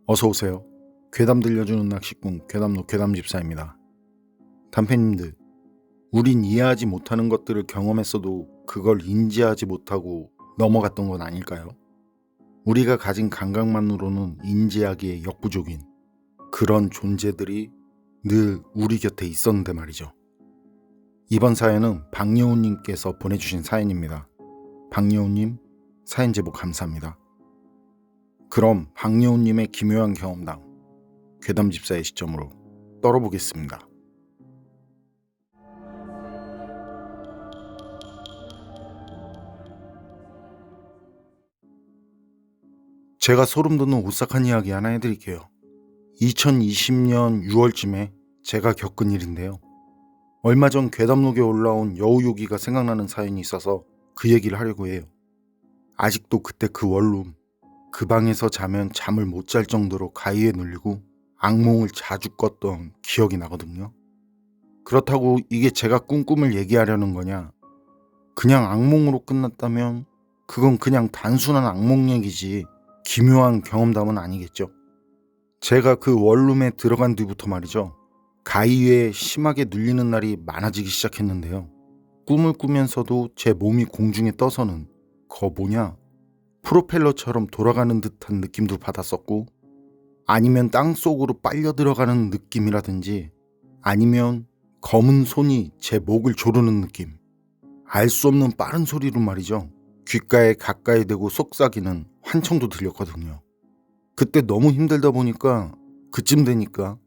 어서오세요. 괴담 들려주는 낚시꾼 괴담노 괴담집사입니다. 단팬님들, 우린 이해하지 못하는 것들을 경험했어도 그걸 인지하지 못하고 넘어갔던 건 아닐까요? 우리가 가진 감각만으로는 인지하기에 역부족인 그런 존재들이 늘 우리 곁에 있었는데 말이죠. 이번 사연은 박여우님께서 보내주신 사연입니다. 박여우님, 사연 제보 감사합니다. 그럼 박여우님의 기묘한 경험담, 괴담집사의 시점으로 떨어보겠습니다. 제가 소름돋는 오싹한 이야기 하나 해드릴게요. 2020년 6월쯤에 제가 겪은 일인데요. 얼마 전 괴담록에 올라온 여우요기가 생각나는 사연이 있어서 그 얘기를 하려고 해요. 아직도 그때 그 원룸, 그 방에서 자면 잠을 못 잘 정도로 가위에 눌리고 악몽을 자주 꿨던 기억이 나거든요. 그렇다고 이게 제가 꾼 꿈을 얘기하려는 거냐? 그냥 악몽으로 끝났다면 그건 그냥 단순한 악몽 얘기지 기묘한 경험담은 아니겠죠. 제가 그 원룸에 들어간 뒤부터 말이죠. 가위에 심하게 눌리는 날이 많아지기 시작했는데요. 꿈을 꾸면서도 제 몸이 공중에 떠서는 프로펠러처럼 돌아가는 듯한 느낌도 받았었고, 아니면 땅속으로 빨려 들어가는 느낌이라든지, 아니면 검은 손이 제 목을 조르는 느낌, 알 수 없는 빠른 소리로 말이죠. 귓가에 가까이 대고 속삭이는 환청도 들렸거든요. 그때 너무 힘들다 보니까 그쯤 되니까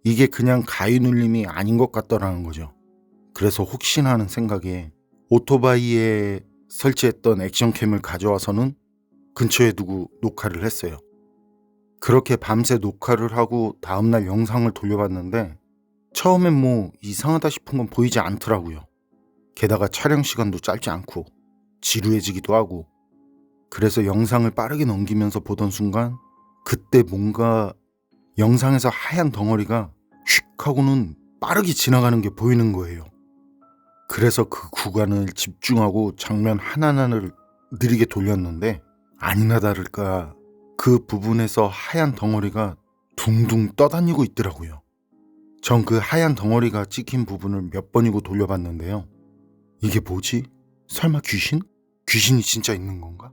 이게 그냥 가위 눌림이 아닌 것 같더라는 거죠. 그래서 혹시나 하는 생각에 오토바이에 설치했던 액션캠을 가져와서는 근처에 두고 녹화를 했어요. 그렇게 밤새 녹화를 하고 다음날 영상을 돌려봤는데 처음엔 뭐 이상하다 싶은 건 보이지 않더라고요. 게다가 촬영 시간도 짧지 않고 지루해지기도 하고, 그래서 영상을 빠르게 넘기면서 보던 순간 그때 뭔가 영상에서 하얀 덩어리가 휙 하고는 빠르게 지나가는 게 보이는 거예요. 그래서 그 구간을 집중하고 장면 하나하나를 느리게 돌렸는데 아니나 다를까 그 부분에서 하얀 덩어리가 둥둥 떠다니고 있더라고요. 전 그 하얀 덩어리가 찍힌 부분을 몇 번이고 돌려봤는데요. 이게 뭐지? 설마 귀신? 귀신이 진짜 있는 건가?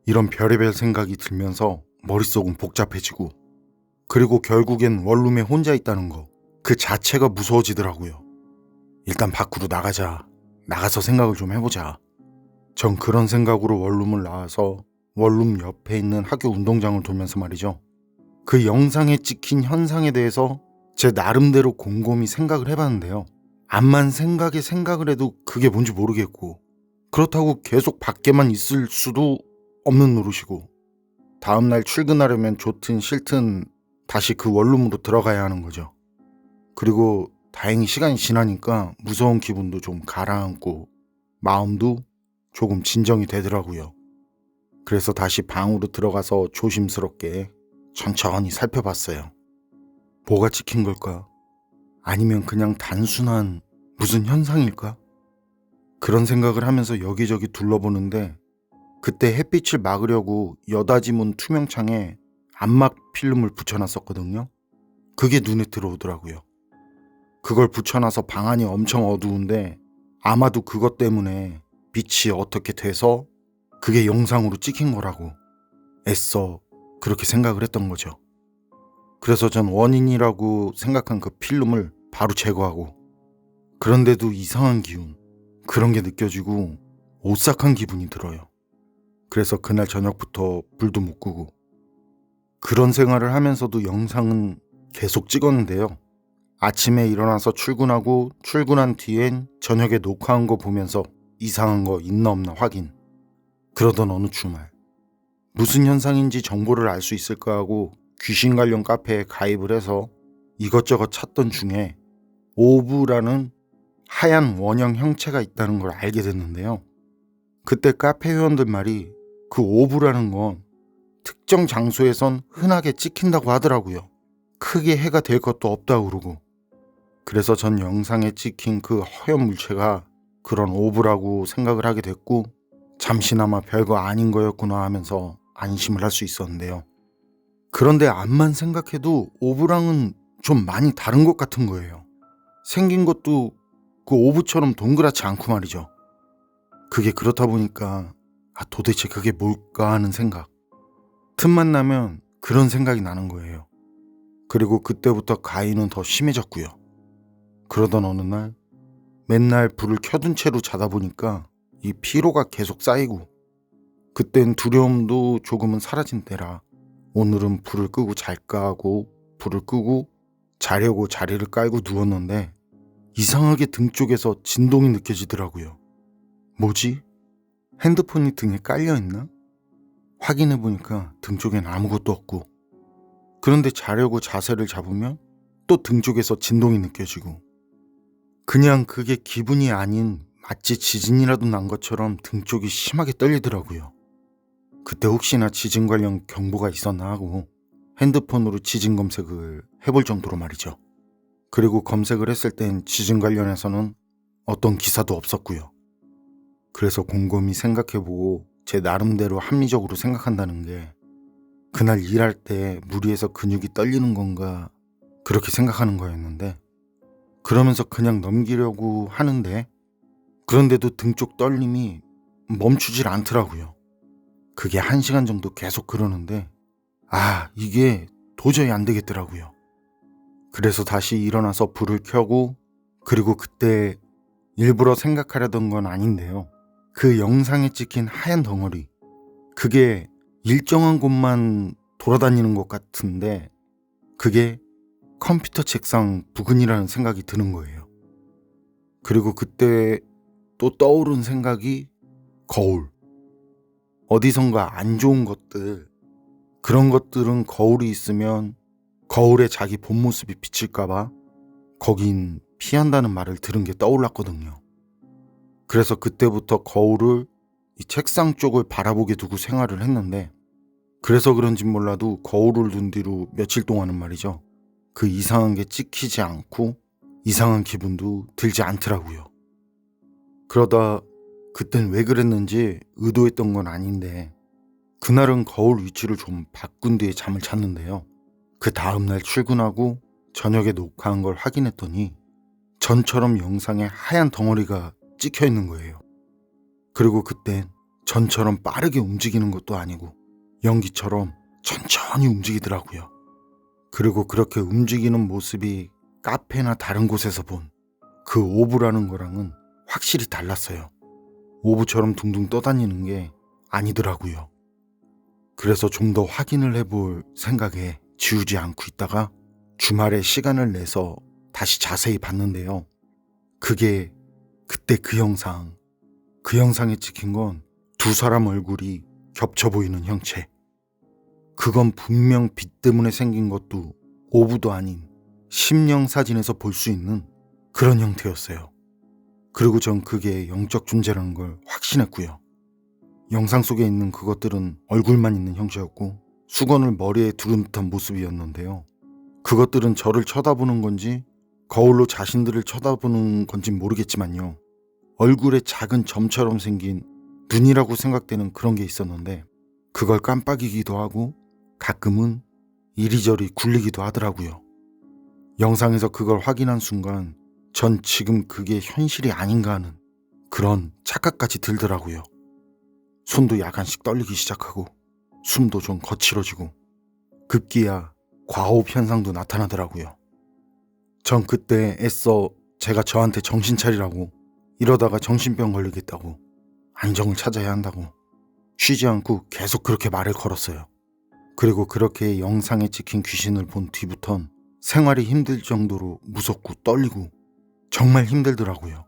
이런 별의별 생각이 들면서 머릿속은 복잡해지고, 그리고 결국엔 원룸에 혼자 있다는 거, 그 자체가 무서워지더라고요. 일단 밖으로 나가서 생각을 좀 해보자. 전 그런 생각으로 원룸을 나와서 원룸 옆에 있는 학교 운동장을 돌면서 말이죠. 그 영상에 찍힌 현상에 대해서 제 나름대로 곰곰이 생각을 해봤는데요. 암만 생각을 해도 그게 뭔지 모르겠고, 그렇다고 계속 밖에만 있을 수도 없는 노릇이고, 다음날 출근하려면 좋든 싫든 다시 그 원룸으로 들어가야 하는 거죠. 그리고 다행히 시간이 지나니까 무서운 기분도 좀 가라앉고 마음도 조금 진정이 되더라고요. 그래서 다시 방으로 들어가서 조심스럽게 천천히 살펴봤어요. 뭐가 찍힌 걸까? 아니면 그냥 단순한 무슨 현상일까? 그런 생각을 하면서 여기저기 둘러보는데 그때 햇빛을 막으려고 여닫이문 투명창에 암막 필름을 붙여놨었거든요. 그게 눈에 들어오더라고요. 그걸 붙여놔서 방 안이 엄청 어두운데 아마도 그것 때문에 빛이 어떻게 돼서 그게 영상으로 찍힌 거라고 애써 그렇게 생각을 했던 거죠. 그래서 전 원인이라고 생각한 그 필름을 바로 제거하고, 그런데도 이상한 기운, 그런 게 느껴지고 오싹한 기분이 들어요. 그래서 그날 저녁부터 불도 못 끄고 그런 생활을 하면서도 영상은 계속 찍었는데요. 아침에 일어나서 출근하고 출근한 뒤엔 저녁에 녹화한 거 보면서 이상한 거 있나 없나 확인. 그러던 어느 주말, 무슨 현상인지 정보를 알 수 있을까 하고 귀신 관련 카페에 가입을 해서 이것저것 찾던 중에 오브라는 하얀 원형 형체가 있다는 걸 알게 됐는데요. 그때 카페 회원들 말이 그 오브라는 건 특정 장소에선 흔하게 찍힌다고 하더라고요. 크게 해가 될 것도 없다고 그러고. 그래서 전 영상에 찍힌 그 허연 물체가 그런 오브라고 생각을 하게 됐고, 잠시나마 별거 아닌 거였구나 하면서 안심을 할 수 있었는데요. 그런데 앞만 생각해도 오브랑은 좀 많이 다른 것 같은 거예요. 생긴 것도 그 오브처럼 동그랗지 않고 말이죠. 그게 그렇다 보니까 도대체 그게 뭘까 하는 생각. 틈만 나면 그런 생각이 나는 거예요. 그리고 그때부터 가위는 더 심해졌고요. 그러던 어느 날 맨날 불을 켜둔 채로 자다 보니까 이 피로가 계속 쌓이고, 그땐 두려움도 조금은 사라진 때라 오늘은 불을 끄고 잘까 하고 불을 끄고 자려고 자리를 깔고 누웠는데 이상하게 등 쪽에서 진동이 느껴지더라고요. 뭐지? 핸드폰이 등에 깔려있나? 확인해보니까 등 쪽엔 아무것도 없고, 그런데 자려고 자세를 잡으면 또 등 쪽에서 진동이 느껴지고, 그냥 그게 기분이 아닌 마치 지진이라도 난 것처럼 등 쪽이 심하게 떨리더라고요. 그때 혹시나 지진 관련 경보가 있었나 하고 핸드폰으로 지진 검색을 해볼 정도로 말이죠. 그리고 검색을 했을 땐 지진 관련해서는 어떤 기사도 없었고요. 그래서 곰곰이 생각해보고 제 나름대로 합리적으로 생각한다는 게, 그날 일할 때 무리해서 근육이 떨리는 건가 그렇게 생각하는 거였는데, 그러면서 그냥 넘기려고 하는데 그런데도 등 쪽 떨림이 멈추질 않더라고요. 그게 1시간 정도 계속 그러는데 이게 도저히 안 되겠더라고요. 그래서 다시 일어나서 불을 켜고, 그리고 그때 일부러 생각하려던 건 아닌데요. 그 영상에 찍힌 하얀 덩어리, 그게 일정한 곳만 돌아다니는 것 같은데 그게 컴퓨터 책상 부근이라는 생각이 드는 거예요. 그리고 그때 또 떠오른 생각이 거울. 어디선가 안 좋은 것들, 그런 것들은 거울이 있으면 거울에 자기 본 모습이 비칠까봐 거긴 피한다는 말을 들은 게 떠올랐거든요. 그래서 그때부터 거울을 이 책상 쪽을 바라보게 두고 생활을 했는데, 그래서 그런지 몰라도 거울을 둔 뒤로 며칠 동안은 말이죠, 그 이상한 게 찍히지 않고 이상한 기분도 들지 않더라고요. 그러다 그땐 왜 그랬는지 의도했던 건 아닌데, 그날은 거울 위치를 좀 바꾼 뒤에 잠을 잤는데요. 그 다음날 출근하고 저녁에 녹화한 걸 확인했더니 전처럼 영상에 하얀 덩어리가 찍혀 있는 거예요. 그리고 그땐 전처럼 빠르게 움직이는 것도 아니고 연기처럼 천천히 움직이더라고요. 그리고 그렇게 움직이는 모습이 카페나 다른 곳에서 본 그 오브라는 거랑은 확실히 달랐어요. 오브처럼 둥둥 떠다니는 게 아니더라고요. 그래서 좀 더 확인을 해볼 생각에 지우지 않고 있다가 주말에 시간을 내서 다시 자세히 봤는데요. 그게 그때 그 영상에 찍힌 건 두 사람 얼굴이 겹쳐 보이는 형체. 그건 분명 빛 때문에 생긴 것도 오브도 아닌 심령 사진에서 볼 수 있는 그런 형태였어요. 그리고 전 그게 영적 존재라는 걸 확신했고요. 영상 속에 있는 그것들은 얼굴만 있는 형체였고 수건을 머리에 두른 듯한 모습이었는데요. 그것들은 저를 쳐다보는 건지 거울로 자신들을 쳐다보는 건지 모르겠지만요, 얼굴에 작은 점처럼 생긴 눈이라고 생각되는 그런 게 있었는데 그걸 깜빡이기도 하고 가끔은 이리저리 굴리기도 하더라고요. 영상에서 그걸 확인한 순간 전 지금 그게 현실이 아닌가 하는 그런 착각까지 들더라고요. 손도 약간씩 떨리기 시작하고 숨도 좀 거칠어지고 급기야 과호흡 현상도 나타나더라고요. 전 그때 애써 제가 저한테 정신 차리라고, 이러다가 정신병 걸리겠다고, 안정을 찾아야 한다고 쉬지 않고 계속 그렇게 말을 걸었어요. 그리고 그렇게 영상에 찍힌 귀신을 본 뒤부턴 생활이 힘들 정도로 무섭고 떨리고 정말 힘들더라고요.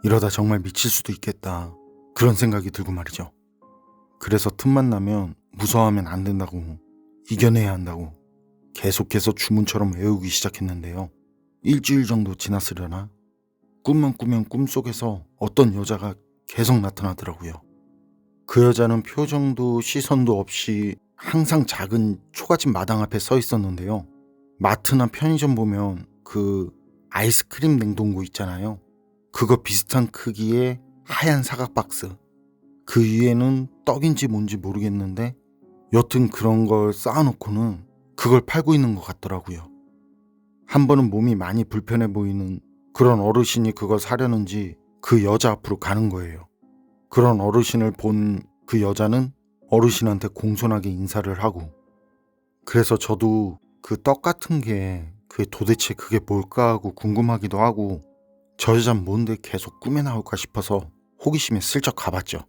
이러다 정말 미칠 수도 있겠다, 그런 생각이 들고 말이죠. 그래서 틈만 나면 무서워하면 안 된다고, 이겨내야 한다고 계속해서 주문처럼 외우기 시작했는데요. 일주일 정도 지났으려나 꿈만 꾸면 꿈속에서 어떤 여자가 계속 나타나더라고요. 그 여자는 표정도 시선도 없이 항상 작은 초가집 마당 앞에 서 있었는데요. 마트나 편의점 보면 그 아이스크림 냉동고 있잖아요. 그거 비슷한 크기의 하얀 사각 박스, 그 위에는 떡인지 뭔지 모르겠는데 여튼 그런 걸 쌓아놓고는 그걸 팔고 있는 것 같더라고요. 한 번은 몸이 많이 불편해 보이는 그런 어르신이 그걸 사려는지 그 여자 앞으로 가는 거예요. 그런 어르신을 본 그 여자는 어르신한테 공손하게 인사를 하고, 그래서 저도 그 떡 같은 게 그게 도대체 그게 뭘까 하고 궁금하기도 하고 저 여잔 뭔데 계속 꿈에 나올까 싶어서 호기심에 슬쩍 가봤죠.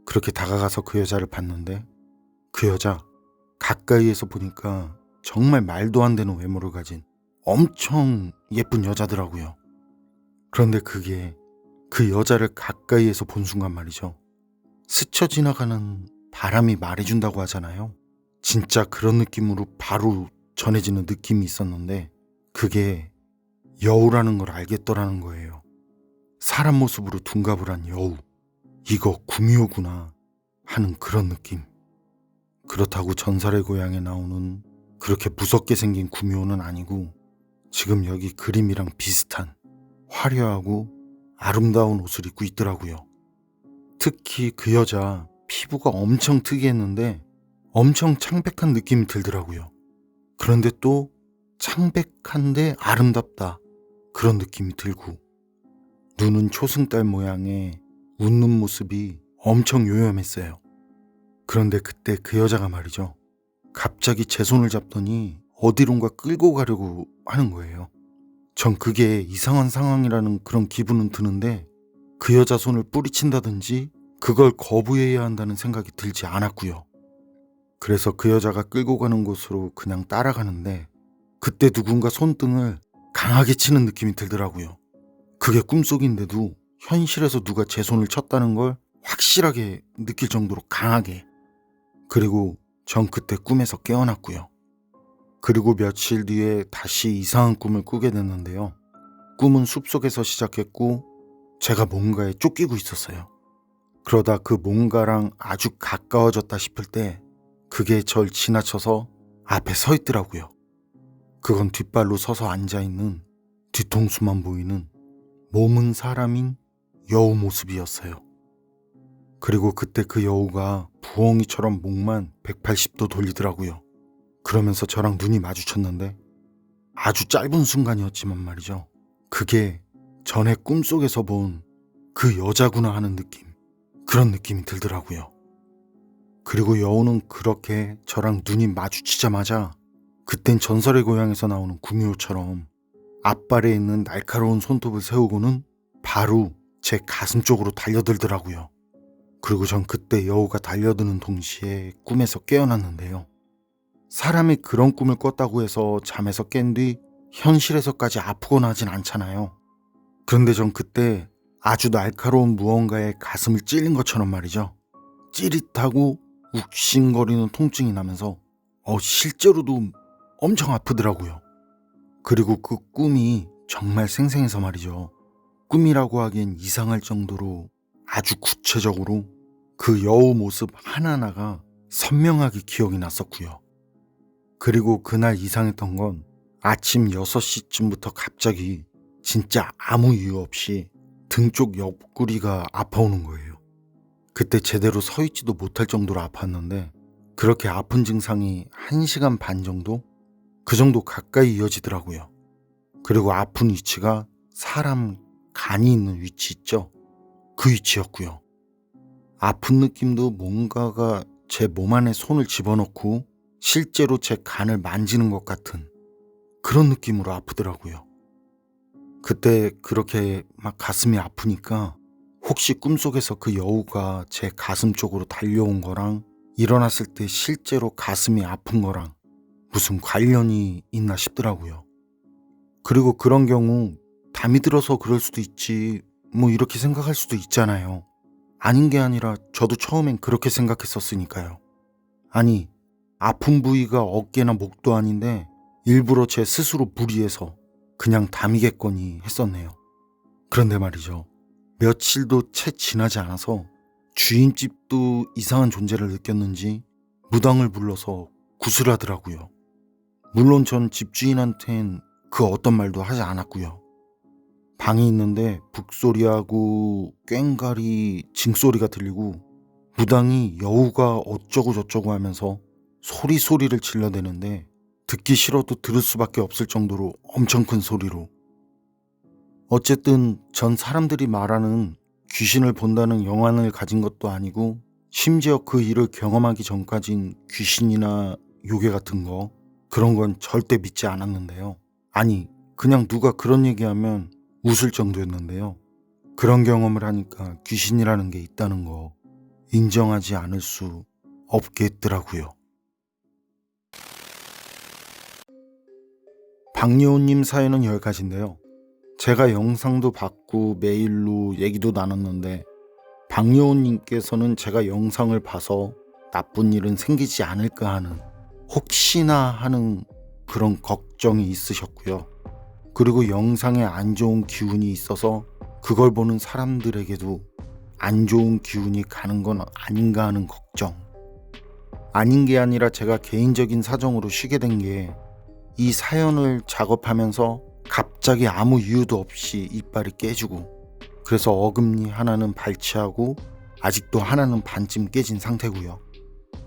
그렇게 다가가서 그 여자를 봤는데 그 여자 가까이에서 보니까 정말 말도 안 되는 외모를 가진 엄청 예쁜 여자더라고요. 그런데 그게 그 여자를 가까이에서 본 순간 말이죠. 스쳐 지나가는 바람이 말해준다고 하잖아요. 진짜 그런 느낌으로 바로 전해지는 느낌이 있었는데 그게 여우라는 걸 알겠더라는 거예요. 사람 모습으로 둔갑을 한 여우. 이거 구미호구나 하는 그런 느낌. 그렇다고 전설의 고향에 나오는 그렇게 무섭게 생긴 구미호는 아니고 지금 여기 그림이랑 비슷한 화려하고 아름다운 옷을 입고 있더라고요. 특히 그 여자 피부가 엄청 특이했는데 엄청 창백한 느낌이 들더라고요. 그런데 또 창백한데 아름답다 그런 느낌이 들고 눈은 초승달 모양의 웃는 모습이 엄청 요염했어요. 그런데 그때 그 여자가 말이죠. 갑자기 제 손을 잡더니 어디론가 끌고 가려고 하는 거예요. 전 그게 이상한 상황이라는 그런 기분은 드는데 그 여자 손을 뿌리친다든지 그걸 거부해야 한다는 생각이 들지 않았고요. 그래서 그 여자가 끌고 가는 곳으로 그냥 따라가는데 그때 누군가 손등을 강하게 치는 느낌이 들더라고요. 그게 꿈속인데도 현실에서 누가 제 손을 쳤다는 걸 확실하게 느낄 정도로 강하게. 그리고 전 그때 꿈에서 깨어났고요. 그리고 며칠 뒤에 다시 이상한 꿈을 꾸게 됐는데요. 꿈은 숲속에서 시작했고 제가 뭔가에 쫓기고 있었어요. 그러다 그 뭔가랑 아주 가까워졌다 싶을 때 그게 절 지나쳐서 앞에 서 있더라고요. 그건 뒷발로 서서 앉아있는 뒤통수만 보이는 몸은 사람인 여우 모습이었어요. 그리고 그때 그 여우가 부엉이처럼 목만 180도 돌리더라고요. 그러면서 저랑 눈이 마주쳤는데 아주 짧은 순간이었지만 말이죠. 그게 전에 꿈속에서 본 그 여자구나 하는 느낌, 그런 느낌이 들더라고요. 그리고 여우는 그렇게 저랑 눈이 마주치자마자 그땐 전설의 고향에서 나오는 구미호처럼 앞발에 있는 날카로운 손톱을 세우고는 바로 제 가슴 쪽으로 달려들더라고요. 그리고 전 그때 여우가 달려드는 동시에 꿈에서 깨어났는데요. 사람이 그런 꿈을 꿨다고 해서 잠에서 깬 뒤 현실에서까지 아프거나 하진 않잖아요. 그런데 전 그때 아주 날카로운 무언가에 가슴을 찔린 것처럼 말이죠. 찌릿하고 욱신거리는 통증이 나면서 실제로도 엄청 아프더라고요. 그리고 그 꿈이 정말 생생해서 말이죠. 꿈이라고 하기엔 이상할 정도로 아주 구체적으로 그 여우 모습 하나하나가 선명하게 기억이 났었고요. 그리고 그날 이상했던 건 아침 6시쯤부터 갑자기 진짜 아무 이유 없이 등 쪽 옆구리가 아파오는 거예요. 그때 제대로 서 있지도 못할 정도로 아팠는데 그렇게 아픈 증상이 1시간 반 정도? 그 정도 가까이 이어지더라고요. 그리고 아픈 위치가 사람 간이 있는 위치 있죠? 그 위치였고요. 아픈 느낌도 뭔가가 제 몸 안에 손을 집어넣고 실제로 제 간을 만지는 것 같은 그런 느낌으로 아프더라고요. 그때 그렇게 막 가슴이 아프니까 혹시 꿈속에서 그 여우가 제 가슴 쪽으로 달려온 거랑 일어났을 때 실제로 가슴이 아픈 거랑 무슨 관련이 있나 싶더라고요. 그리고 그런 경우 담이 들어서 그럴 수도 있지 뭐 이렇게 생각할 수도 있잖아요. 아닌 게 아니라 저도 처음엔 그렇게 생각했었으니까요. 아니, 아픈 부위가 어깨나 목도 아닌데 일부러 제 스스로 무리해서 그냥 담이겠거니 했었네요. 그런데 말이죠. 며칠도 채 지나지 않아서 주인집도 이상한 존재를 느꼈는지 무당을 불러서 구슬하더라고요. 물론 전 집주인한텐 그 어떤 말도 하지 않았고요. 방이 있는데 북소리하고 꽹가리 징소리가 들리고 무당이 여우가 어쩌고 저쩌고 하면서 소리를 질러대는데 듣기 싫어도 들을 수밖에 없을 정도로 엄청 큰 소리로. 어쨌든 전 사람들이 말하는 귀신을 본다는 영안을 가진 것도 아니고 심지어 그 일을 경험하기 전까진 귀신이나 요괴 같은 거 그런 건 절대 믿지 않았는데요. 아니, 그냥 누가 그런 얘기하면 웃을 정도였는데요. 그런 경험을 하니까 귀신이라는 게 있다는 거 인정하지 않을 수 없겠더라고요. 박여운님 사연은 여기까지인데요. 제가 영상도 받고 메일로 얘기도 나눴는데 박여운님께서는 제가 영상을 봐서 나쁜 일은 생기지 않을까 하는 혹시나 하는 그런 걱정이 있으셨고요. 그리고 영상에 안 좋은 기운이 있어서 그걸 보는 사람들에게도 안 좋은 기운이 가는 건 아닌가 하는 걱정. 아닌 게 아니라 제가 개인적인 사정으로 쉬게 된 게 이 사연을 작업하면서 갑자기 아무 이유도 없이 이빨이 깨지고 그래서 어금니 하나는 발치하고 아직도 하나는 반쯤 깨진 상태고요.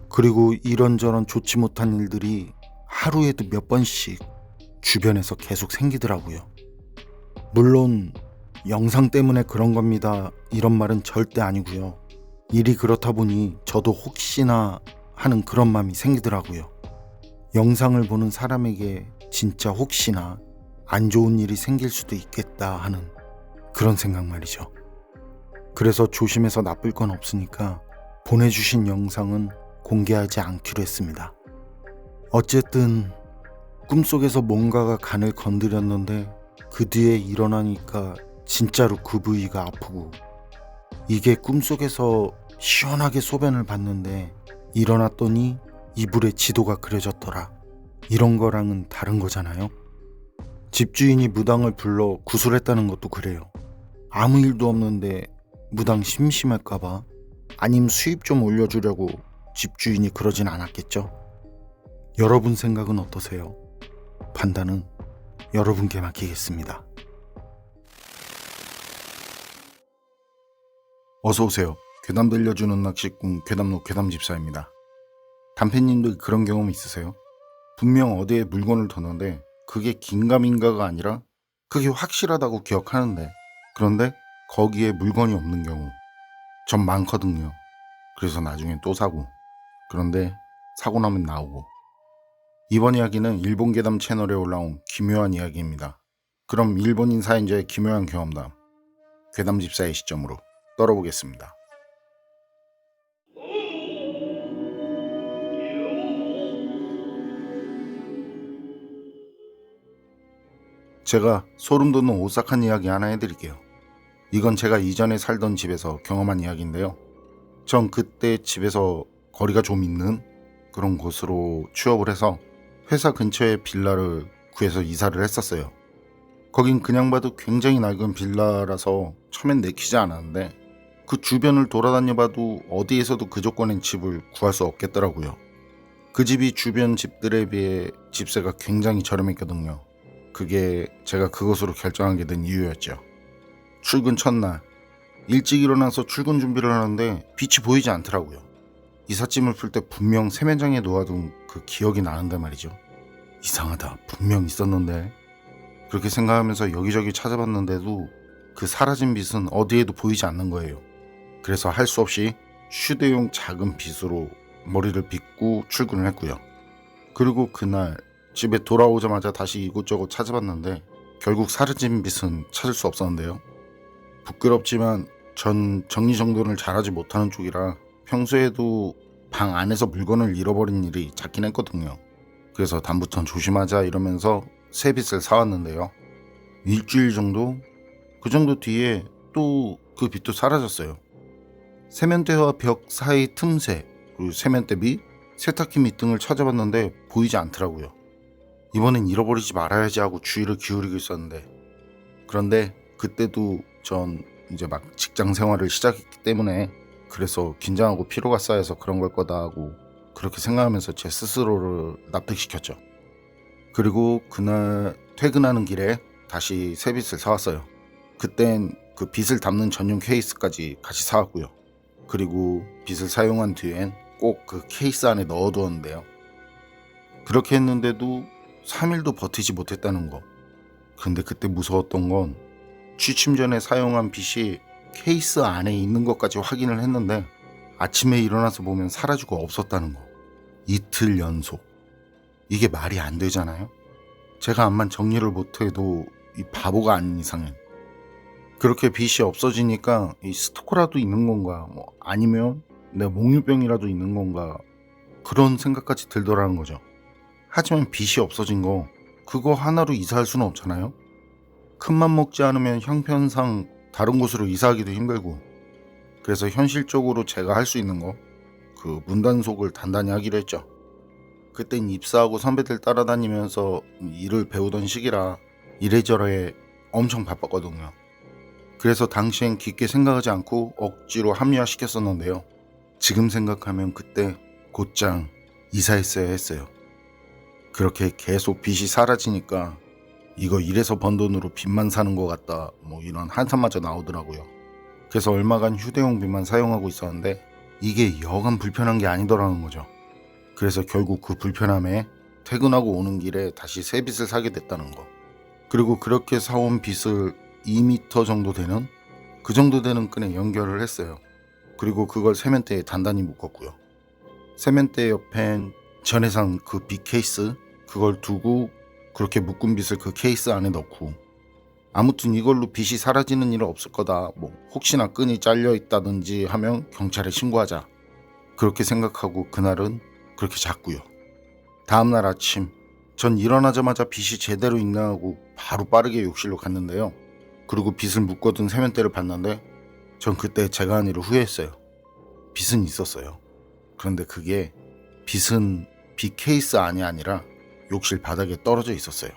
그리고 이런저런 좋지 못한 일들이 하루에도 몇 번씩 주변에서 계속 생기더라고요. 물론 영상 때문에 그런 겁니다 이런 말은 절대 아니고요. 일이 그렇다 보니 저도 혹시나 하는 그런 마음이 생기더라고요. 영상을 보는 사람에게 진짜 혹시나 안 좋은 일이 생길 수도 있겠다 하는 그런 생각 말이죠. 그래서 조심해서 나쁠 건 없으니까 보내주신 영상은 공개하지 않기로 했습니다. 어쨌든 꿈속에서 뭔가가 간을 건드렸는데 그 뒤에 일어나니까 진짜로 그 부위가 아프고 이게 꿈속에서 시원하게 소변을 봤는데 일어났더니 이불에 지도가 그려졌더라. 이런 거랑은 다른 거잖아요. 집주인이 무당을 불러 구술했다는 것도 그래요. 아무 일도 없는데 무당 심심할까봐 아님 수입 좀 올려주려고 집주인이 그러진 않았겠죠. 여러분 생각은 어떠세요? 판단은 여러분께 맡기겠습니다. 어서오세요. 괴담 들려주는 낚시꾼 괴담로 괴담집사입니다. 담패님도 그런 경험 있으세요? 분명 어디에 물건을 뒀는데 그게 긴가민가가 아니라 그게 확실하다고 기억하는데 그런데 거기에 물건이 없는 경우 전 많거든요. 그래서 나중엔 또 사고 그런데 사고 나면 나오고. 이번 이야기는 일본 괴담 채널에 올라온 기묘한 이야기입니다. 그럼 일본인 사연자의 기묘한 경험담 괴담집사의 시점으로 떨어보겠습니다. 제가 소름 돋는 오싹한 이야기 하나 해드릴게요. 이건 제가 이전에 살던 집에서 경험한 이야기인데요. 전 그때 집에서 거리가 좀 있는 그런 곳으로 취업을 해서 회사 근처에 빌라를 구해서 이사를 했었어요. 거긴 그냥 봐도 굉장히 낡은 빌라라서 처음엔 내키지 않았는데 그 주변을 돌아다녀 봐도 어디에서도 그 조건인 집을 구할 수 없겠더라고요. 그 집이 주변 집들에 비해 집세가 굉장히 저렴했거든요. 그게 제가 그것으로 결정하게 된 이유였죠. 출근 첫날 일찍 일어나서 출근 준비를 하는데 빛이 보이지 않더라고요. 이삿짐을 풀 때 분명 세면장에 놓아둔 그 기억이 나는데 말이죠. 이상하다, 분명 있었는데. 그렇게 생각하면서 여기저기 찾아봤는데도 그 사라진 빛은 어디에도 보이지 않는 거예요. 그래서 할 수 없이 휴대용 작은 빗으로 머리를 빗고 출근을 했고요. 그리고 그날 집에 돌아오자마자 다시 이곳저곳 찾아봤는데 결국 사라진 빗은 찾을 수 없었는데요. 부끄럽지만 전 정리정돈을 잘하지 못하는 쪽이라 평소에도 방 안에서 물건을 잃어버린 일이 잦긴 했거든요. 그래서 다음부턴 조심하자 이러면서 새 빗을 사왔는데요. 일주일 정도? 그 정도 뒤에 또 그 빗도 사라졌어요. 세면대와 벽 사이 틈새, 그리고 세면대 밑, 세탁기 밑 등을 찾아봤는데 보이지 않더라고요. 이번엔 잃어버리지 말아야지 하고 주의를 기울이고 있었는데 그런데 그때도 전 이제 막 직장 생활을 시작했기 때문에 그래서 긴장하고 피로가 쌓여서 그런 걸 거다 하고 그렇게 생각하면서 제 스스로를 납득시켰죠. 그리고 그날 퇴근하는 길에 다시 새 빗을 사왔어요. 그땐 그 빗을 담는 전용 케이스까지 같이 사왔고요. 그리고 빗을 사용한 뒤엔 꼭 그 케이스 안에 넣어두었는데요. 그렇게 했는데도 3일도 버티지 못했다는 거. 근데 그때 무서웠던 건 취침 전에 사용한 빗이 케이스 안에 있는 것까지 확인을 했는데 아침에 일어나서 보면 사라지고 없었다는 거. 이틀 연속. 이게 말이 안 되잖아요. 제가 암만 정리를 못해도 이 바보가 아닌 이상은. 그렇게 빗이 없어지니까 이 스토커라도 있는 건가, 아니면 내 몽유병이라도 있는 건가, 그런 생각까지 들더라는 거죠. 하지만 빗이 없어진 거 그거 하나로 이사할 수는 없잖아요. 큰맘 먹지 않으면 형편상 다른 곳으로 이사하기도 힘들고, 그래서 현실적으로 제가 할 수 있는 거, 그 문단속을 단단히 하기로 했죠. 그땐 입사하고 선배들 따라다니면서 일을 배우던 시기라 이래저래 엄청 바빴거든요. 그래서 당시엔 깊게 생각하지 않고 억지로 합리화시켰었는데요. 지금 생각하면 그때 곧장 이사했어야 했어요. 그렇게 계속 빚이 사라지니까 이거 일해서 번 돈으로 빚만 사는 것 같다, 이런 한탄마저 나오더라고요. 그래서 얼마간 휴대용 빚만 사용하고 있었는데 이게 여간 불편한 게 아니더라는 거죠. 그래서 결국 그 불편함에 퇴근하고 오는 길에 다시 새 빚을 사게 됐다는 거. 그리고 그렇게 사온 빚을 2m 정도 되는, 그 정도 되는 끈에 연결을 했어요. 그리고 그걸 세면대에 단단히 묶었고요. 세면대 옆엔 전에 산 그 빗 케이스, 그걸 두고 그렇게 묶은 빗을 그 케이스 안에 넣고, 아무튼 이걸로 빗이 사라지는 일은 없을 거다, 혹시나 끈이 잘려 있다든지 하면 경찰에 신고하자, 그렇게 생각하고 그날은 그렇게 잤고요. 다음날 아침 전 일어나자마자 빗이 제대로 있나 하고 바로 빠르게 욕실로 갔는데요. 그리고 빗을 묶어둔 세면대를 봤는데 전 그때 제가 한 일을 후회했어요. 빗은 있었어요. 그런데 그게 빗은 빗 케이스 안이 아니라 욕실 바닥에 떨어져 있었어요.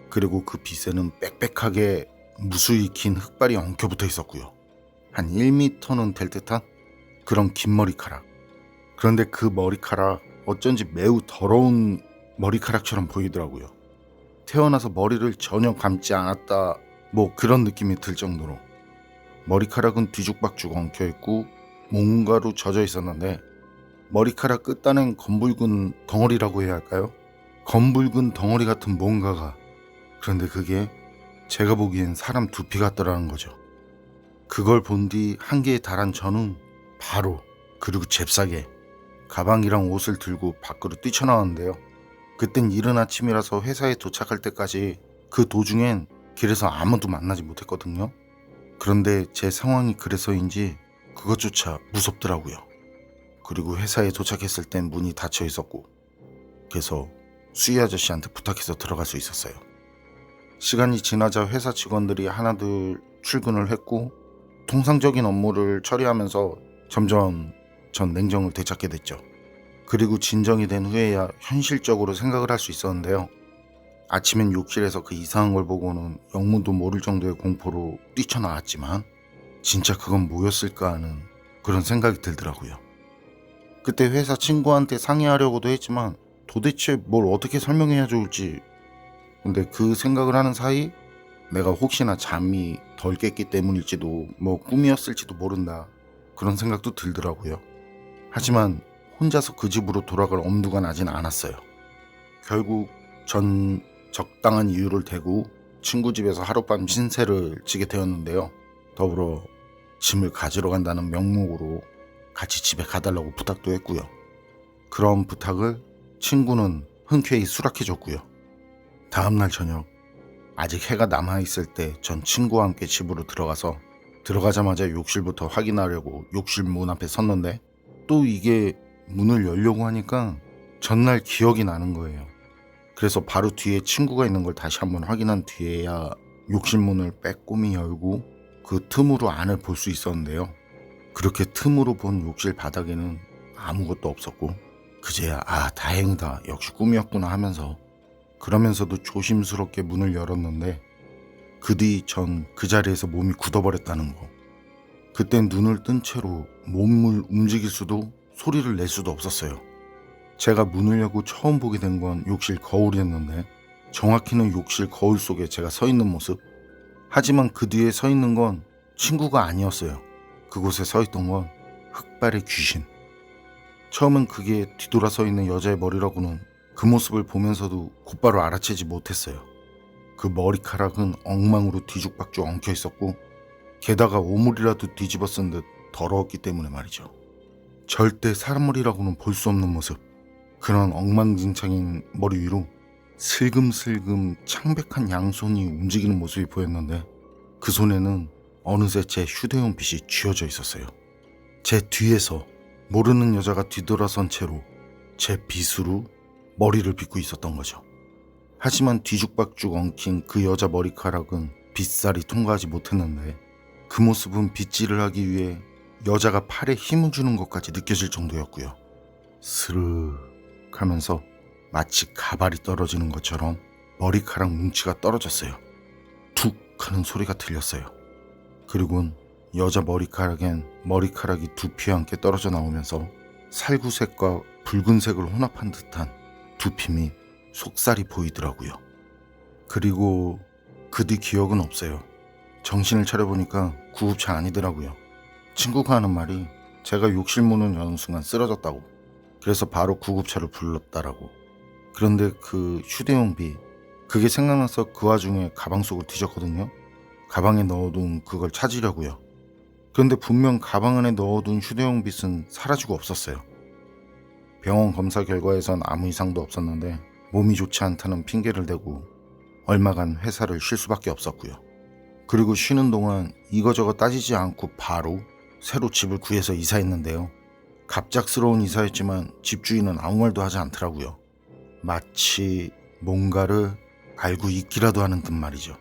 그리고 그 빗에는 빽빽하게 무수히 긴 흙발이 엉켜붙어 있었고요. 한 1m는 될 듯한 그런 긴 머리카락. 그런데 그 머리카락 어쩐지 매우 더러운 머리카락처럼 보이더라고요. 태어나서 머리를 전혀 감지 않았다, 그런 느낌이 들 정도로. 머리카락은 뒤죽박죽 엉켜있고 뭔가로 젖어 있었는데 머리카락 끝단엔 검붉은 덩어리라고 해야 할까요? 검붉은 덩어리 같은 뭔가가. 그런데 그게 제가 보기엔 사람 두피 같더라는 거죠. 그걸 본 뒤 한계에 달한 저는 바로, 그리고 잽싸게 가방이랑 옷을 들고 밖으로 뛰쳐나왔는데요. 그땐 이른 아침이라서 회사에 도착할 때까지 그 도중엔 길에서 아무도 만나지 못했거든요. 그런데 제 상황이 그래서인지 그것조차 무섭더라고요. 그리고 회사에 도착했을 땐 문이 닫혀 있었고, 그래서 수희 아저씨한테 부탁해서 들어갈 수 있었어요. 시간이 지나자 회사 직원들이 하나둘 출근을 했고 통상적인 업무를 처리하면서 점점 전 냉정을 되찾게 됐죠. 그리고 진정이 된 후에야 현실적으로 생각을 할 수 있었는데요. 아침엔 욕실에서 그 이상한 걸 보고는 영문도 모를 정도의 공포로 뛰쳐나왔지만 진짜 그건 뭐였을까 하는 그런 생각이 들더라고요. 그때 회사 친구한테 상의하려고도 했지만 도대체 뭘 어떻게 설명해야 좋을지. 근데 그 생각을 하는 사이 내가 혹시나 잠이 덜 깼기 때문일지도 꿈이었을지도 모른다, 그런 생각도 들더라고요. 하지만 혼자서 그 집으로 돌아갈 엄두가 나진 않았어요. 결국 전 적당한 이유를 대고 친구 집에서 하룻밤 신세를 지게 되었는데요. 더불어 짐을 가지러 간다는 명목으로 같이 집에 가달라고 부탁도 했고요. 그런 부탁을 친구는 흔쾌히 수락해줬고요. 다음날 저녁 아직 해가 남아있을 때 전 친구와 함께 집으로 들어가자마자 욕실부터 확인하려고 욕실 문 앞에 섰는데 또 이게 문을 열려고 하니까 전날 기억이 나는 거예요. 그래서 바로 뒤에 친구가 있는 걸 다시 한번 확인한 뒤에야 욕실 문을 빼꼼히 열고 그 틈으로 안을 볼 수 있었는데요. 그렇게 틈으로 본 욕실 바닥에는 아무것도 없었고 그제야 다행이다, 역시 꿈이었구나 하면서, 그러면서도 조심스럽게 문을 열었는데 그 뒤 전 그 자리에서 몸이 굳어버렸다는 거. 그땐 눈을 뜬 채로 몸을 움직일 수도 소리를 낼 수도 없었어요. 제가 문을 열고 처음 보게 된 건 욕실 거울이었는데 정확히는 욕실 거울 속에 제가 서 있는 모습. 하지만 그 뒤에 서 있는 건 친구가 아니었어요. 그곳에 서 있던 건 흑발의 귀신. 처음엔 그게 뒤돌아 서 있는 여자의 머리라고는 그 모습을 보면서도 곧바로 알아채지 못했어요. 그 머리카락은 엉망으로 뒤죽박죽 엉켜 있었고 게다가 오물이라도 뒤집어 쓴 듯 더러웠기 때문에 말이죠. 절대 사람 머리라고는 볼 수 없는 모습. 그런 엉망진창인 머리 위로 슬금슬금 창백한 양손이 움직이는 모습이 보였는데 그 손에는 어느새 제 휴대용 빗이 쥐어져 있었어요. 제 뒤에서 모르는 여자가 뒤돌아선 채로 제 빗으로 머리를 빗고 있었던 거죠. 하지만 뒤죽박죽 엉킨 그 여자 머리카락은 빗살이 통과하지 못했는데 그 모습은 빗질을 하기 위해 여자가 팔에 힘을 주는 것까지 느껴질 정도였고요. 스르륵 하면서 마치 가발이 떨어지는 것처럼 머리카락 뭉치가 떨어졌어요. 툭 하는 소리가 들렸어요. 그리고는 여자 머리카락엔 머리카락이 두피와 함께 떨어져 나오면서 살구색과 붉은색을 혼합한 듯한 두피 및 속살이 보이더라고요. 그리고 그 뒤 기억은 없어요. 정신을 차려보니까 구급차 아니더라고요. 친구가 하는 말이 제가 욕실 문을 여는 순간 쓰러졌다고. 그래서 바로 구급차를 불렀다라고. 그런데 그 휴대용 빗, 그게 생각나서 그 와중에 가방 속을 뒤졌거든요. 가방에 넣어둔 그걸 찾으려고요. 그런데 분명 가방 안에 넣어둔 휴대용 빗은 사라지고 없었어요. 병원 검사 결과에선 아무 이상도 없었는데 몸이 좋지 않다는 핑계를 대고 얼마간 회사를 쉴 수밖에 없었고요. 그리고 쉬는 동안 이거저거 따지지 않고 바로 새로 집을 구해서 이사했는데요. 갑작스러운 이사였지만 집주인은 아무 말도 하지 않더라고요. 마치 뭔가를 알고 있기라도 하는 듯 말이죠.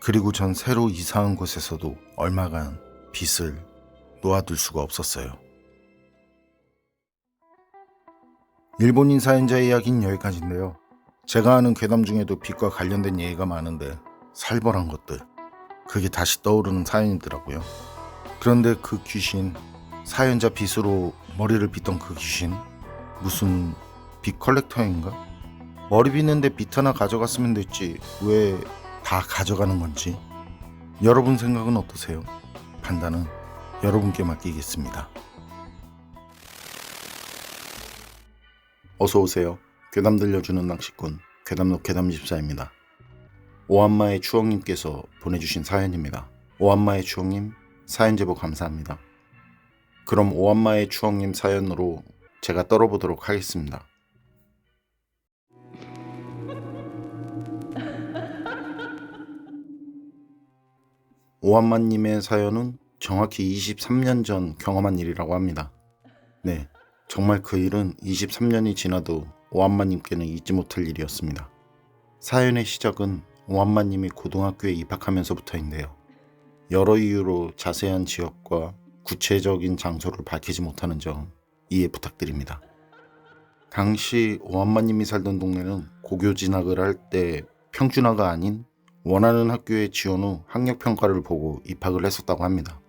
그리고 전 새로 이사한 곳에서도 얼마간 빚을 놓아둘 수가 없었어요. 일본인 사연자의 이야기는 여기까지인데요. 제가 아는 괴담 중에도 빚과 관련된 얘기가 많은데 살벌한 것들, 그게 다시 떠오르는 사연이더라고요. 그런데 그 귀신, 사연자 빚으로 머리를 빗던 그 귀신, 무슨 빚 컬렉터인가? 머리 빗는데 빚 하나 가져갔으면 됐지 왜 다 가져가는 건지. 여러분 생각은 어떠세요? 판단은 여러분께 맡기겠습니다. 어서오세요. 괴담 들려주는 낚시꾼 괴담록 괴담집사입니다. 오한마의 추억님께서 보내주신 사연입니다. 오한마의 추억님 사연 제보 감사합니다. 그럼 오한마의 추억님 사연으로 제가 떨어보도록 하겠습니다. 오한마님의 사연은 정확히 23년 전 경험한 일이라고 합니다. 네, 정말 그 일은 23년이 지나도 오한마님께는 잊지 못할 일이었습니다. 사연의 시작은 오한마님이 고등학교에 입학하면서부터인데요. 여러 이유로 자세한 지역과 구체적인 장소를 밝히지 못하는 점 이해 부탁드립니다. 당시 오한마님이 살던 동네는 고교 진학을 할 때 평준화가 아닌 원하는 학교에 지원 후 학력평가를 보고 입학을 했었다고 합니다.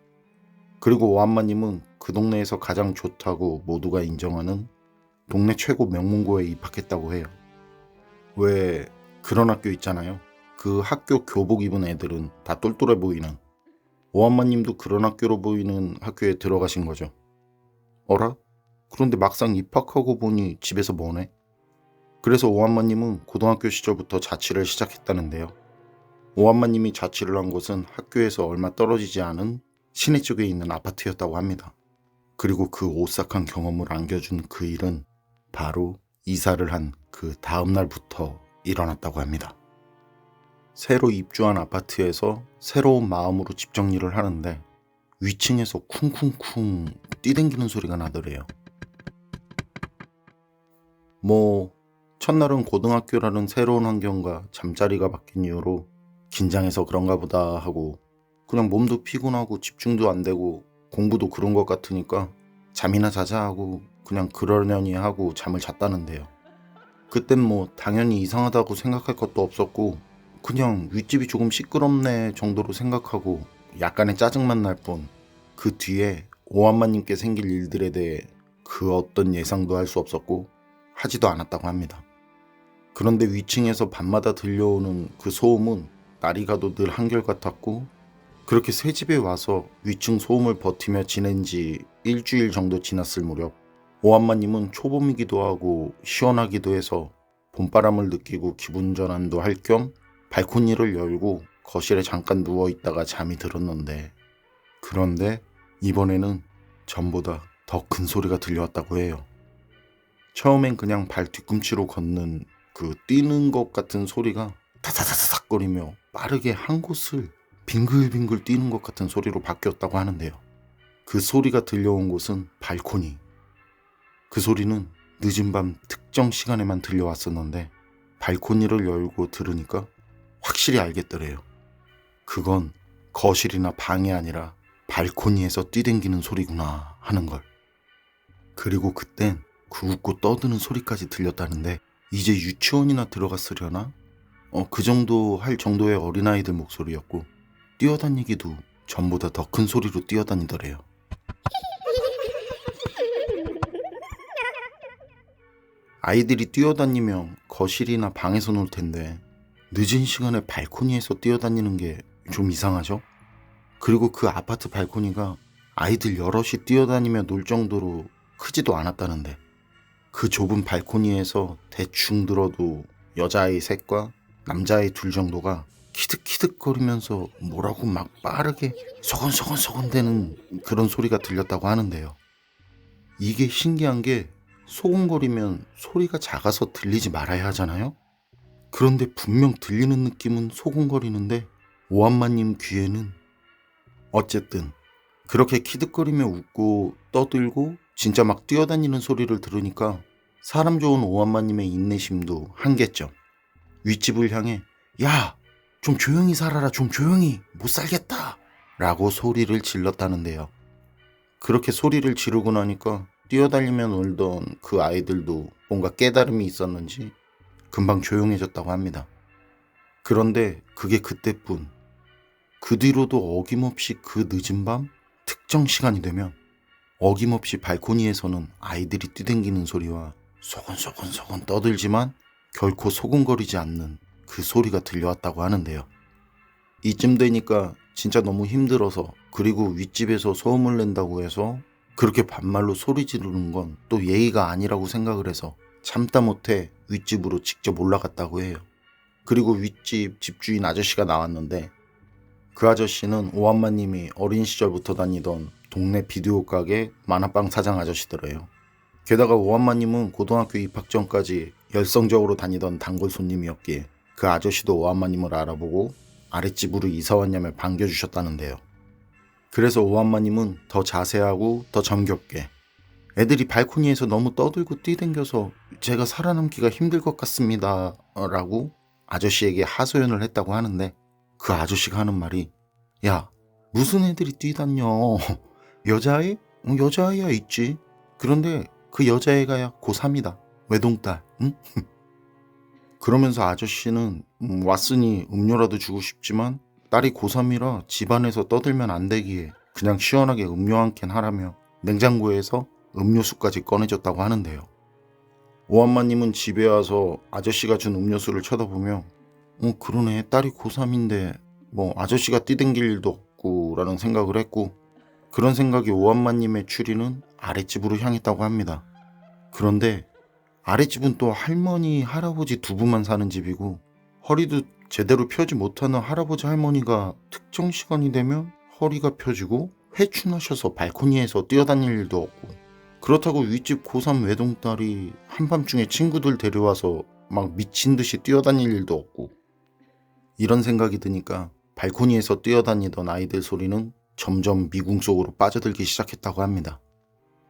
그리고 오한마님은 그 동네에서 가장 좋다고 모두가 인정하는 동네 최고 명문고에 입학했다고 해요. 왜 그런 학교 있잖아요. 그 학교 교복 입은 애들은 다 똘똘해 보이는, 오한마님도 그런 학교로 보이는 학교에 들어가신 거죠. 어라? 그런데 막상 입학하고 보니 집에서 뭐네? 그래서 오한마님은 고등학교 시절부터 자취를 시작했다는데요. 오한마님이 자취를 한 곳은 학교에서 얼마 떨어지지 않은 시내 쪽에 있는 아파트였다고 합니다. 그리고 그 오싹한 경험을 안겨준 그 일은 바로 이사를 한 그 다음 날부터 일어났다고 합니다. 새로 입주한 아파트에서 새로운 마음으로 집 정리를 하는데 위층에서 쿵쿵쿵 뛰댕기는 소리가 나더래요. 첫날은 고등학교라는 새로운 환경과 잠자리가 바뀐 이후로 긴장해서 그런가 보다 하고 그냥 몸도 피곤하고 집중도 안 되고 공부도 그런 것 같으니까 잠이나 자자 하고 그냥 그러려니 하고 잠을 잤다는데요. 그땐 당연히 이상하다고 생각할 것도 없었고 그냥 윗집이 조금 시끄럽네 정도로 생각하고 약간의 짜증만 날 뿐 그 뒤에 오한마님께 생길 일들에 대해 그 어떤 예상도 할 수 없었고 하지도 않았다고 합니다. 그런데 위층에서 밤마다 들려오는 그 소음은 날이 가도 늘 한결같았고 그렇게 새 집에 와서 위층 소음을 버티며 지낸 지 일주일 정도 지났을 무렵 오한마님은 초봄이기도 하고 시원하기도 해서 봄바람을 느끼고 기분 전환도 할 겸 발코니를 열고 거실에 잠깐 누워있다가 잠이 들었는데, 그런데 이번에는 전보다 더 큰 소리가 들려왔다고 해요. 처음엔 그냥 발 뒤꿈치로 걷는 그 뛰는 것 같은 소리가 타다다닥 거리며 빠르게 한 곳을 빙글빙글 뛰는 것 같은 소리로 바뀌었다고 하는데요. 그 소리가 들려온 곳은 발코니. 그 소리는 늦은 밤 특정 시간에만 들려왔었는데 발코니를 열고 들으니까 확실히 알겠더래요. 그건 거실이나 방이 아니라 발코니에서 뛰댕기는 소리구나 하는 걸. 그리고 그땐 그 웃고 떠드는 소리까지 들렸다는데 이제 유치원이나 들어갔으려나? 그 정도 할 정도의 어린아이들 목소리였고 뛰어다니기도 전보다 더 큰 소리로 뛰어다니더래요. 아이들이 뛰어다니면 거실이나 방에서 놀 텐데 늦은 시간에 발코니에서 뛰어다니는 게 좀 이상하죠? 그리고 그 아파트 발코니가 아이들 여럿이 뛰어다니며 놀 정도로 크지도 않았다는데 그 좁은 발코니에서 대충 들어도 여자아이 셋과 남자아이 둘 정도가 키득키득거리면서 뭐라고 막 빠르게 소곤소곤소곤 대는 그런 소리가 들렸다고 하는데요. 이게 신기한 게 소곤거리면 소리가 작아서 들리지 말아야 하잖아요? 그런데 분명 들리는 느낌은 소곤거리는데 오한마님 귀에는 어쨌든 그렇게 키득거리며 웃고 떠들고 진짜 막 뛰어다니는 소리를 들으니까 사람 좋은 오한마님의 인내심도 한계점. 윗집을 향해 야! 좀 조용히 살아라, 좀 조용히, 못 살겠다 라고 소리를 질렀다는데요. 그렇게 소리를 지르고 나니까 뛰어다니며 놀던 그 아이들도 뭔가 깨달음이 있었는지 금방 조용해졌다고 합니다. 그런데 그게 그때뿐. 그 뒤로도 어김없이 그 늦은 밤 특정 시간이 되면 어김없이 발코니에서는 아이들이 뛰댕기는 소리와 소곤소곤소곤 떠들지만 결코 소곤거리지 않는 그 소리가 들려왔다고 하는데요. 이쯤 되니까 진짜 너무 힘들어서, 그리고 윗집에서 소음을 낸다고 해서 그렇게 반말로 소리 지르는 건 또 예의가 아니라고 생각을 해서 참다 못해 윗집으로 직접 올라갔다고 해요. 그리고 윗집 집주인 아저씨가 나왔는데 그 아저씨는 오한마님이 어린 시절부터 다니던 동네 비디오 가게 만화방 사장 아저씨더래요. 게다가 오한마님은 고등학교 입학 전까지 열성적으로 다니던 단골 손님이었기에 그 아저씨도 오한마님을 알아보고 아랫집으로 이사 왔냐며 반겨주셨다는데요. 그래서 오한마님은 더 자세하고 더 정겹게 애들이 발코니에서 너무 떠들고 뛰댕겨서 제가 살아남기가 힘들 것 같습니다 라고 아저씨에게 하소연을 했다고 하는데 그 아저씨가 하는 말이 야, 무슨 애들이 뛰다녀. 여자아이? 여자아이야 있지. 그런데 그 여자애가 고3이다. 외동딸. 응? 그러면서 아저씨는 왔으니 음료라도 주고 싶지만 딸이 고3이라 집안에서 떠들면 안 되기에 그냥 시원하게 음료 한 캔 하라며 냉장고에서 음료수까지 꺼내줬다고 하는데요. 오한마님은 집에 와서 아저씨가 준 음료수를 쳐다보며 그러네, 딸이 고3인데 뭐 아저씨가 뛰댕길 일도 없고 라는 생각을 했고, 그런 생각이 오한마님의 추리는 아랫집으로 향했다고 합니다. 그런데 아랫집은 또 할머니, 할아버지 두 분만 사는 집이고 허리도 제대로 펴지 못하는 할아버지 할머니가 특정 시간이 되면 허리가 펴지고 회춘하셔서 발코니에서 뛰어다닐 일도 없고, 그렇다고 윗집 고3 외동딸이 한밤중에 친구들 데려와서 막 미친 듯이 뛰어다닐 일도 없고, 이런 생각이 드니까 발코니에서 뛰어다니던 아이들 소리는 점점 미궁 속으로 빠져들기 시작했다고 합니다.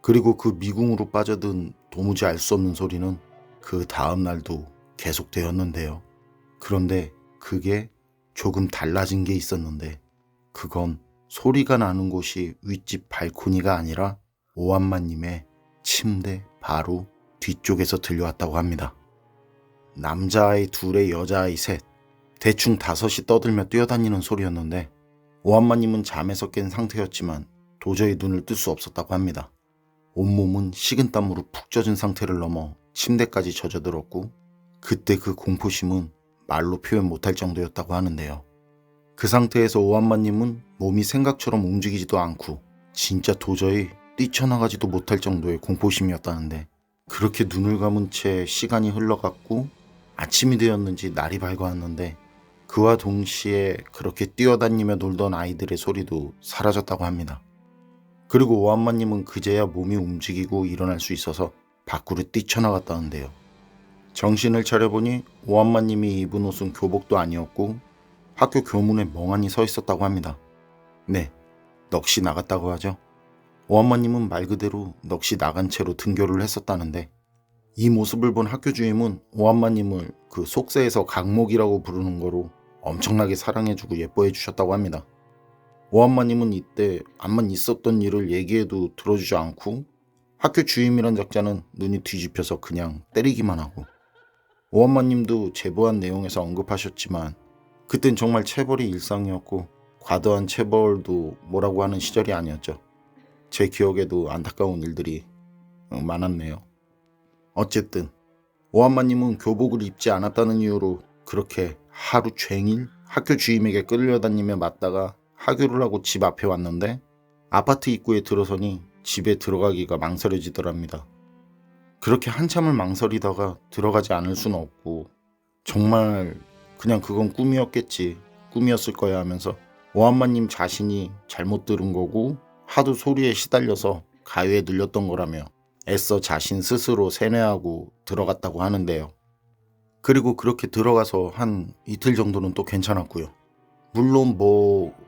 그리고 그 미궁으로 빠져든 도무지 알 수 없는 소리는 그 다음 날도 계속되었는데요. 그런데 그게 조금 달라진 게 있었는데 그건 소리가 나는 곳이 윗집 발코니가 아니라 오한마님의 침대 바로 뒤쪽에서 들려왔다고 합니다. 남자아이 둘에 여자아이 셋, 대충 5이 떠들며 뛰어다니는 소리였는데 오한마님은 잠에서 깬 상태였지만 도저히 눈을 뜰 수 없었다고 합니다. 온몸은 식은땀으로 푹 젖은 상태를 넘어 침대까지 젖어들었고 그때 그 공포심은 말로 표현 못할 정도였다고 하는데요. 그 상태에서 오한마님은 몸이 생각처럼 움직이지도 않고 진짜 도저히 뛰쳐나가지도 못할 정도의 공포심이었다는데, 그렇게 눈을 감은 채 시간이 흘러갔고 아침이 되었는지 날이 밝아왔는데 그와 동시에 그렇게 뛰어다니며 놀던 아이들의 소리도 사라졌다고 합니다. 그리고 오한마님은 그제야 몸이 움직이고 일어날 수 있어서 밖으로 뛰쳐나갔다는데요. 정신을 차려보니 오한마님이 입은 옷은 교복도 아니었고 학교 교문에 멍하니 서 있었다고 합니다. 네, 넋이 나갔다고 하죠. 오한마님은 말 그대로 넋이 나간 채로 등교를 했었다는데 이 모습을 본 학교 주임은 오한마님을 그 속세에서 강목이라고 부르는 거로 엄청나게 사랑해주고 예뻐해 주셨다고 합니다. 오한마님은 이때 암만 있었던 일을 얘기해도 들어주지 않고 학교 주임이란 작자는 눈이 뒤집혀서 그냥 때리기만 하고 오한마님도 제보한 내용에서 언급하셨지만 그땐 정말 체벌이 일상이었고 과도한 체벌도 뭐라고 하는 시절이 아니었죠. 제 기억에도 안타까운 일들이 많았네요. 어쨌든 오한마님은 교복을 입지 않았다는 이유로 그렇게 하루 종일 학교 주임에게 끌려다니며 맞다가 하교를 하고 집 앞에 왔는데 아파트 입구에 들어서니 집에 들어가기가 망설여지더랍니다. 그렇게 한참을 망설이다가 들어가지 않을 수는 없고 정말 그냥 그건 꿈이었겠지, 꿈이었을 거야 하면서 오한마님 자신이 잘못 들은 거고 하도 소리에 시달려서 가위에 눌렸던 거라며 애써 자신 스스로 세뇌하고 들어갔다고 하는데요. 그리고 그렇게 들어가서 한 이틀 정도는 또 괜찮았고요. 물론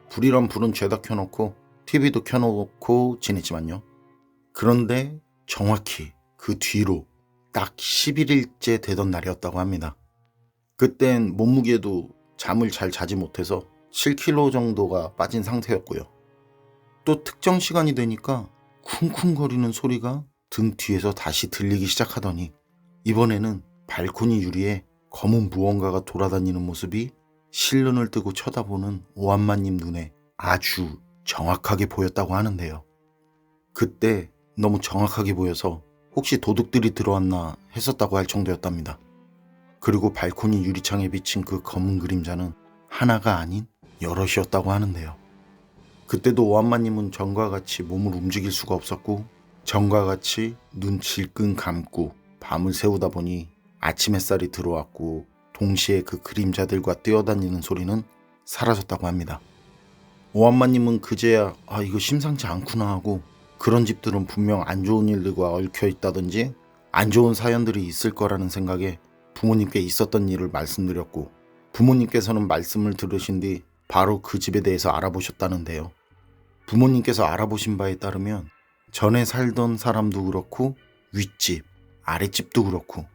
불이란 불은 죄다 켜놓고 TV도 켜놓고 지냈지만요. 그런데 정확히 그 뒤로 딱 11일째 되던 날이었다고 합니다. 그땐 몸무게도 잠을 잘 자지 못해서 7kg 정도가 빠진 상태였고요. 또 특정 시간이 되니까 쿵쿵거리는 소리가 등 뒤에서 다시 들리기 시작하더니 이번에는 발코니 유리에 검은 무언가가 돌아다니는 모습이 실눈을 뜨고 쳐다보는 오한마님 눈에 아주 정확하게 보였다고 하는데요. 그때 너무 정확하게 보여서 혹시 도둑들이 들어왔나 했었다고 할 정도였답니다. 그리고 발코니 유리창에 비친 그 검은 그림자는 하나가 아닌 여럿이었다고 하는데요. 그때도 오한마님은 전과 같이 몸을 움직일 수가 없었고 전과 같이 눈 질끈 감고 밤을 새우다 보니 아침 햇살이 들어왔고 동시에 그 그림자들과 뛰어다니는 소리는 사라졌다고 합니다. 오한마님은 그제야 이거 심상치 않구나 하고 그런 집들은 분명 안 좋은 일들과 얽혀 있다든지 안 좋은 사연들이 있을 거라는 생각에 부모님께 있었던 일을 말씀드렸고 부모님께서는 말씀을 들으신 뒤 바로 그 집에 대해서 알아보셨다는데요. 부모님께서 알아보신 바에 따르면 전에 살던 사람도 그렇고 윗집, 아랫집도 그렇고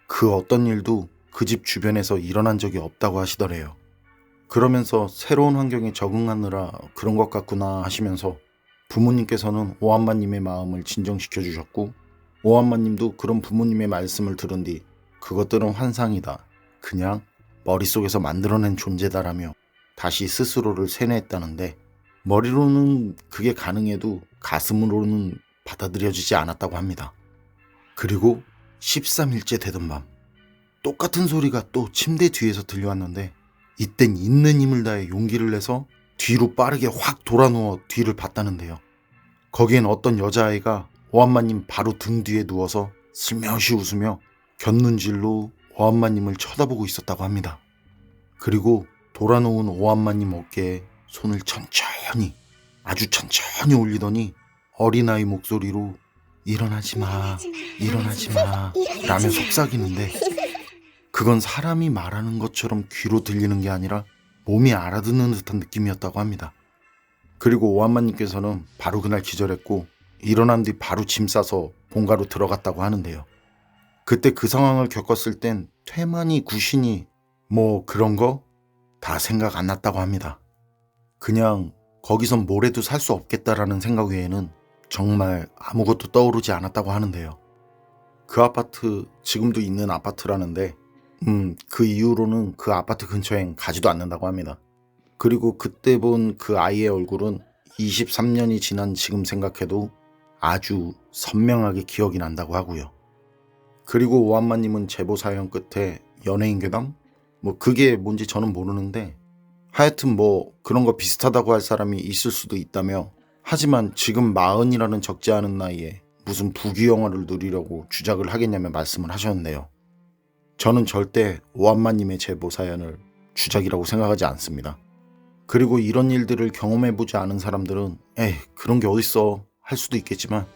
그 어떤 일도 그 집 주변에서 일어난 적이 없다고 하시더래요. 그러면서 새로운 환경에 적응하느라 그런 것 같구나 하시면서 부모님께서는 오한마님의 마음을 진정시켜 주셨고 오한마님도 그런 부모님의 말씀을 들은 뒤 그것들은 환상이다. 그냥 머릿속에서 만들어낸 존재다라며 다시 스스로를 세뇌했다는데 머리로는 그게 가능해도 가슴으로는 받아들여지지 않았다고 합니다. 그리고 13일째 되던 밤 똑같은 소리가 또 침대 뒤에서 들려왔는데 이땐 있는 힘을 다해 용기를 내서 뒤로 빠르게 확 돌아누워 뒤를 봤다는데요. 거기엔 어떤 여자아이가 오한마님 바로 등 뒤에 누워서 슬며시 웃으며 곁눈질로 오한마님을 쳐다보고 있었다고 합니다. 그리고 돌아놓은 오한마님 어깨에 손을 천천히 아주 천천히 올리더니 어린아이 목소리로 일어나지 마, 일어나지 마 라며 속삭이는데 그건 사람이 말하는 것처럼 귀로 들리는 게 아니라 몸이 알아듣는 듯한 느낌이었다고 합니다. 그리고 오한마님께서는 바로 그날 기절했고 일어난 뒤 바로 짐 싸서 본가로 들어갔다고 하는데요. 그때 그 상황을 겪었을 땐 퇴만이 구신이 그런 거 다 생각 안 났다고 합니다. 그냥 거기선 뭘 해도 살 수 없겠다라는 생각 외에는 정말 아무것도 떠오르지 않았다고 하는데요. 그 아파트 지금도 있는 아파트라는데 그 이후로는 그 아파트 근처엔 가지도 않는다고 합니다. 그리고 그때 본 그 아이의 얼굴은 23년이 지난 지금 생각해도 아주 선명하게 기억이 난다고 하고요. 그리고 오한마님은 제보 사연 끝에 연예인 괴담? 그게 뭔지 저는 모르는데 하여튼 그런 거 비슷하다고 할 사람이 있을 수도 있다며 하지만 지금 40이라는 적지 않은 나이에 무슨 부귀영화를 누리려고 주작을 하겠냐며 말씀을 하셨는데요. 저는 절대 오한마님의 제보 사연을 주작이라고 생각하지 않습니다. 그리고 이런 일들을 경험해보지 않은 사람들은 에이 그런 게 어딨어 할 수도 있겠지만,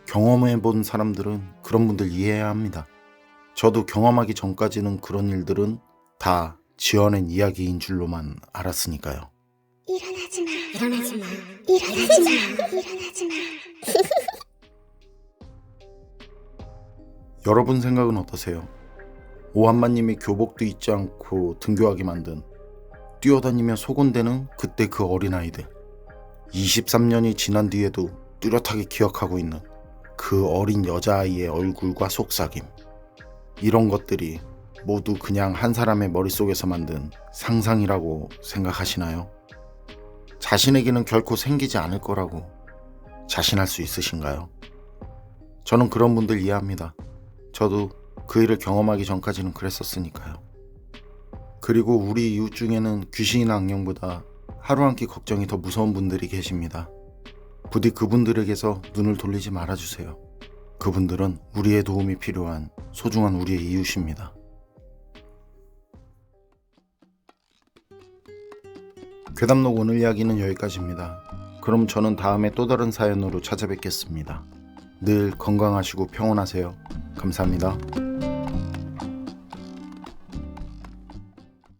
경험해본 사람들은 그런 분들 이해해야 합니다. 저도 경험하기 전까지는 그런 일들은 다 지어낸 이야기인 줄로만 알았으니까요. 일어나지 마. 일어나지 마. 일어나지 마. 일어나지 마. 여러분 생각은 어떠세요? 오한마님이 교복도 입지 않고 등교하게 만든, 뛰어다니며 속온대는 그때 그 어린아이들, 23년이 지난 뒤에도 뚜렷하게 기억하고 있는 그 어린 여자아이의 얼굴과 속삭임, 이런 것들이 모두 그냥 한 사람의 머릿속에서 만든 상상이라고 생각하시나요? 자신에게는 결코 생기지 않을 거라고 자신할 수 있으신가요? 저는 그런 분들 이해합니다. 저도 그 일을 경험하기 전까지는 그랬었으니까요. 그리고 우리 이웃 중에는 귀신이나 악령보다 하루 한 끼 걱정이 더 무서운 분들이 계십니다. 부디 그분들에게서 눈을 돌리지 말아주세요. 그분들은 우리의 도움이 필요한 소중한 우리의 이웃입니다. 괴담록 오늘 이야기는 여기까지입니다. 그럼 저는 다음에 또 다른 사연으로 찾아뵙겠습니다. 늘 건강하시고 평온하세요. 감사합니다.